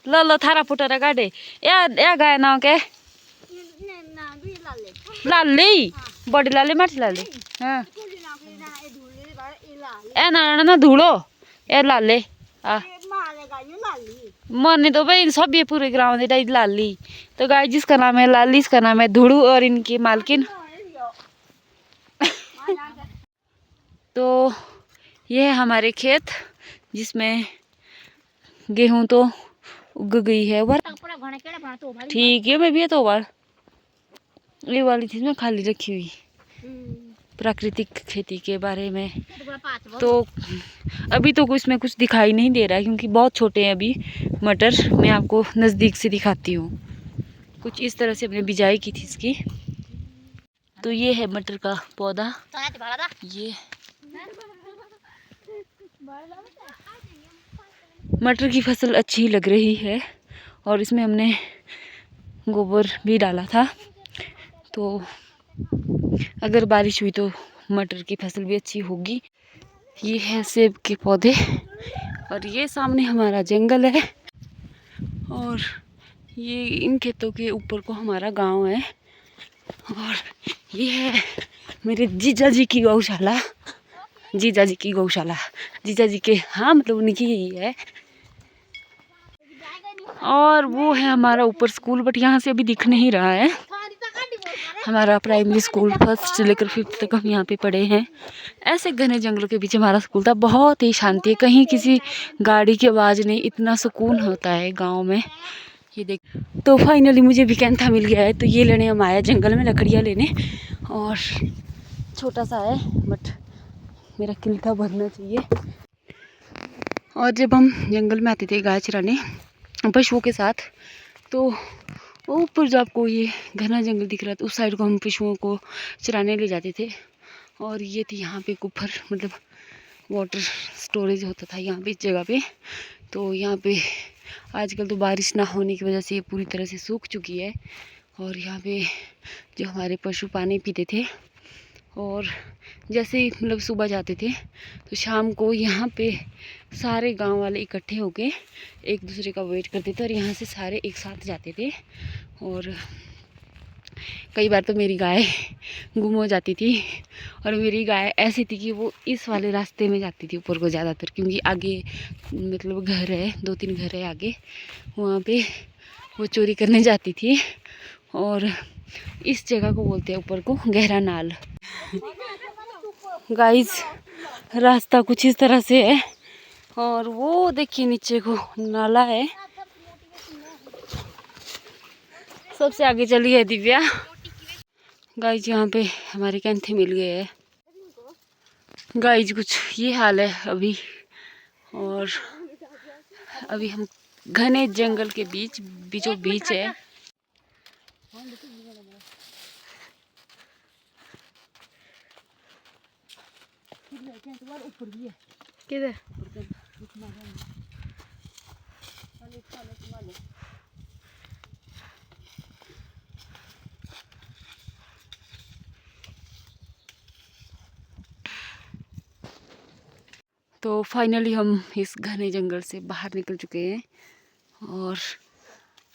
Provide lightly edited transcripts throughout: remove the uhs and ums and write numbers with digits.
ल थारा फुटेर गाडे या गाए न के लाली बड़ी लाली माठी लाली ए ना धूलो ए लाले मरने तो भाई सब ये पूरे ग्राउंड है लाली। तो गाय जिसका नाम है लाली, इसका नाम है धुड़ू और इनकी मालकिन। तो ये है हमारे खेत जिसमें गेहूं तो उग गई है। ठीक है मैं भी है तो बार ये वाली थी मैं खाली रखी हुई प्राकृतिक खेती के बारे में। तो अभी तो इसमें कुछ दिखाई नहीं दे रहा है क्योंकि बहुत छोटे हैं अभी मटर। मैं आपको नज़दीक से दिखाती हूँ। कुछ इस तरह से हमने बिजाई की थी इसकी। तो ये है मटर का पौधा। ये मटर की फसल अच्छी लग रही है और इसमें हमने गोबर भी डाला था। तो अगर बारिश हुई तो मटर की फसल भी अच्छी होगी। ये है सेब के पौधे और ये सामने हमारा जंगल है और ये इन खेतों के ऊपर को हमारा गांव है। और ये है मेरे जीजा जी की गौशाला। जीजा जी की गौशाला जीजा जी के हाँ मतलब उनकी यही है। और वो है हमारा ऊपर स्कूल बट यहाँ से अभी दिख नहीं रहा है। हमारा प्राइमरी स्कूल 1st से लेकर 5th तक हम यहाँ पे पढ़े हैं। ऐसे घने जंगलों के पीछे हमारा स्कूल था। बहुत ही शांति है, कहीं किसी गाड़ी की आवाज़ नहीं, इतना सुकून होता है गांव में। ये देख तो फाइनली मुझे भी कैंथा मिल गया है। तो ये लेने हम आए जंगल में लकड़ियाँ लेने और छोटा सा है बट मेरा किल्ठा भरना चाहिए। और जब हम जंगल में आते थे गाय चराने पशुओं के साथ तो ऊपर जो आपको ये घना जंगल दिख रहा था उस साइड को हम पशुओं को चराने ले जाते थे। और ये थी यहाँ पे कुफर मतलब वाटर स्टोरेज होता था यहाँ पे इस जगह पे। तो यहाँ पे आजकल तो बारिश ना होने की वजह से ये पूरी तरह से सूख चुकी है। और यहाँ पे जो हमारे पशु पानी पीते थे और जैसे ही मतलब सुबह जाते थे तो शाम को यहाँ पे सारे गांव वाले इकट्ठे होके एक दूसरे का वेट करते थे और यहाँ से सारे एक साथ जाते थे। और कई बार तो मेरी गाय गुम हो जाती थी और मेरी गाय ऐसी थी कि वो इस वाले रास्ते में जाती थी ऊपर को ज़्यादातर क्योंकि आगे मतलब घर है 2-3 घर है आगे, वहाँ पे वो चोरी करने जाती थी। और इस जगह को बोलते हैं ऊपर को गहरा नाल। गाइस रास्ता कुछ इस तरह से है और वो देखिए नीचे को नाला है। सबसे आगे चली है दिव्या। गाइस यहाँ पे हमारे कैंथे मिल गए हैं। गाइस कुछ ये हाल है अभी। और अभी हम घने जंगल के बीचों बीच है। किधर तो फाइनली हम इस घने जंगल से बाहर निकल चुके हैं और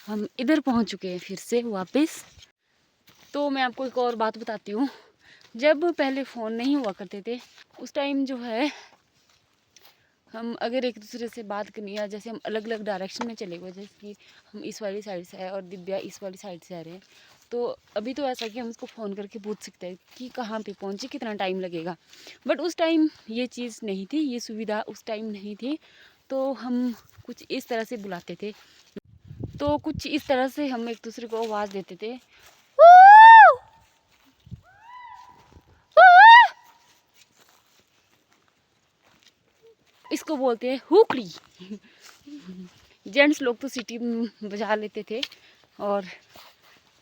हम इधर पहुंच चुके हैं फिर से वापस। तो मैं आपको एक और बात बताती हूँ। जब पहले फ़ोन नहीं हुआ करते थे उस टाइम जो है हम अगर एक दूसरे से बात करनी है जैसे हम अलग अलग डायरेक्शन में चले गए जैसे कि हम इस वाली साइड से आए और दिव्या इस वाली साइड से आ रहे हैं तो अभी तो ऐसा कि हम उसको फ़ोन करके पूछ सकते हैं कि कहाँ पे पहुँचे कितना टाइम लगेगा। बट उस टाइम ये चीज़ नहीं थी, ये सुविधा उस टाइम नहीं थी। तो हम कुछ इस तरह से बुलाते थे, तो कुछ इस तरह से हम एक दूसरे को आवाज़ देते थे। इसको बोलते हैं हुकड़ी। जेंट्स लोग तो सीटी बजा लेते थे और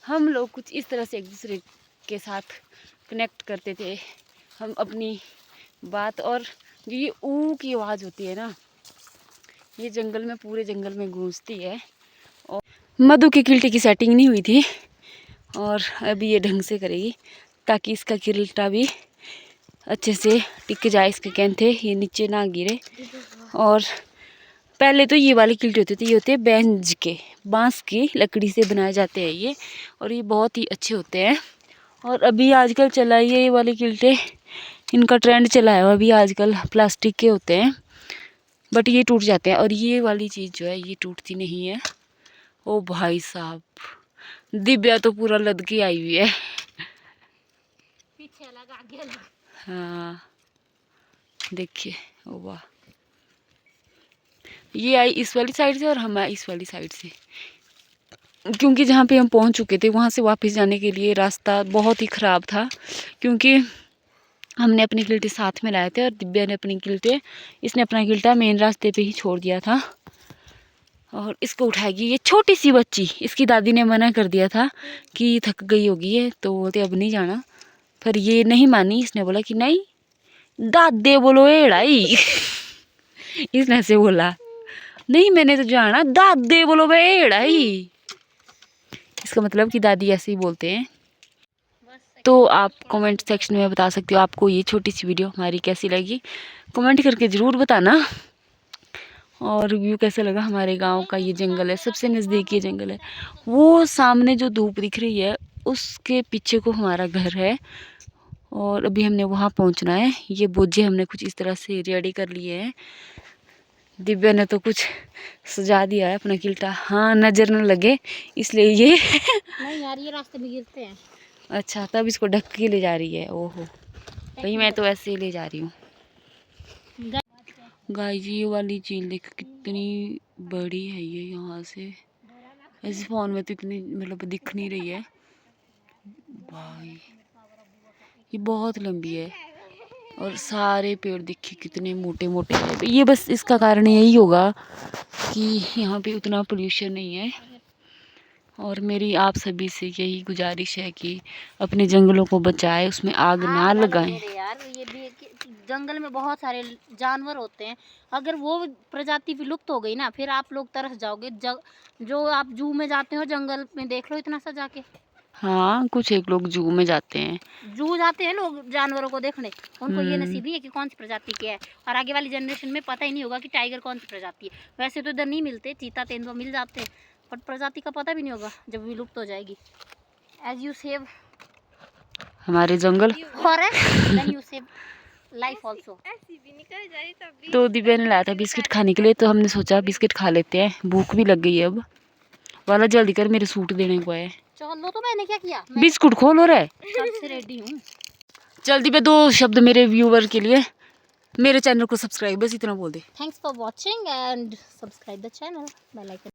हम लोग कुछ इस तरह से एक दूसरे के साथ कनेक्ट करते थे हम अपनी बात। और जो ये ऊ की आवाज़ होती है ना ये जंगल में पूरे जंगल में गूंजती है। और मधु की किल्टी की सेटिंग नहीं हुई थी और अभी ये ढंग से करेगी ताकि इसका किल्टा भी अच्छे से टिक जाए, इसके कैंथे ये नीचे ना गिरे। और पहले तो ये वाले किल्टे होते थे, ये होते हैं बेंज के, बांस की लकड़ी से बनाए जाते हैं ये, और ये बहुत ही अच्छे होते हैं। और अभी आजकल चला है ये वाले किल्टे, इनका ट्रेंड चला है। अभी आजकल प्लास्टिक के होते हैं बट ये टूट जाते हैं, और ये वाली चीज़ जो है ये टूटती नहीं है। ओ भाई साहब, दिव्या तो पूरा लद के आई हुई है। पीछे अलग आगे अलग। हाँ देखिए, ओ वाह, ये आई इस वाली साइड से और हम आए इस वाली साइड से, क्योंकि जहाँ पे हम पहुँच चुके थे वहाँ से वापस जाने के लिए रास्ता बहुत ही ख़राब था, क्योंकि हमने अपने गिल्टे साथ में लाए थे और दिव्या ने अपनी गिल्टे, इसने अपना गिल्टा मेन रास्ते पे ही छोड़ दिया था। और इसको उठाएगी ये छोटी सी बच्ची, इसकी दादी ने मना कर दिया था कि थक गई होगी ये, तो बोलते अब नहीं जाना, पर ये नहीं मानी। इसने बोला कि नहीं दादे बोलो एड़ाई इसने ऐसे बोला, नहीं मैंने तो जाना, दादे बोलो एड़ाई, इसका मतलब कि दादी ऐसे ही बोलते हैं। तो आप कमेंट सेक्शन में बता सकते हो आपको ये छोटी सी वीडियो हमारी कैसी लगी, कमेंट करके ज़रूर बताना। और व्यू कैसा लगा हमारे गांव का। ये जंगल है, सबसे नज़दीक ये जंगल है, वो सामने जो धूप दिख रही है उसके पीछे को हमारा घर है, और अभी हमने वहाँ पहुँचना है। ये बोझे हमने कुछ इस तरह से रेडी कर लिए हैं। दिव्या ने तो कुछ सजा दिया है अपना किल्टा, हाँ नज़र न लगे इसलिए ये नहीं यार, ये रास्ते में गिरते हैं। अच्छा, तब इसको ढक के ले जा रही है। ओहो भाई, मैं तो ऐसे ही ले जा रही हूँ। गाइस ये वाली झील देखो कितनी बड़ी है ये, यहाँ से ऐसे फ़ोन में तो इतनी मतलब दिख नहीं रही है भाई, ये बहुत लंबी है। और सारे पेड़ देखिए कितने मोटे मोटे हैं। ये बस इसका कारण यही होगा कि यहाँ पे उतना पोल्यूशन नहीं है। और मेरी आप सभी से यही गुजारिश है कि अपने जंगलों को बचाएं, उसमें आग ना लगाएं। यार ये भी जंगल में बहुत सारे जानवर होते हैं, अगर वो प्रजाति विलुप्त हो गई ना, फिर आप लोग तरस जाओगे। जो आप जू में जाते हो जंगल में, देख लो इतना सा जाके। हाँ कुछ एक लोग जू में जाते हैं, जू जाते हैं लोग जानवरों को देखने, उनको ये नसीब ही है कि कौन सी प्रजाति के है। और आगे वाली जनरेशन में पता ही नहीं होगा कि टाइगर कौन सी प्रजाति है। वैसे तो इधर नहीं मिलते, चीता तेंदुआ मिल जाते हैं, बट प्रजाति का पता भी नहीं होगा जब विलुप्त हो जाएगी। एज यू सेव हमारे जंगल then you save life also. तो दिव्या ने लाया था बिस्किट खाने के लिए, तो हमने सोचा बिस्किट खा लेते हैं, भूख भी लग गई है अब। वाला जल्दी कर, मेरे सूट देने को है। चलो तो मैंने क्या किया, बिस्कुट खोलो रे, कब से रेडी हूँ। जल्दी पे 2 शब्द मेरे व्यूवर के लिए, मेरे चैनल को सब्सक्राइब, बस इतना बोल दे। Thanks for watching and subscribe the channel, bell icon.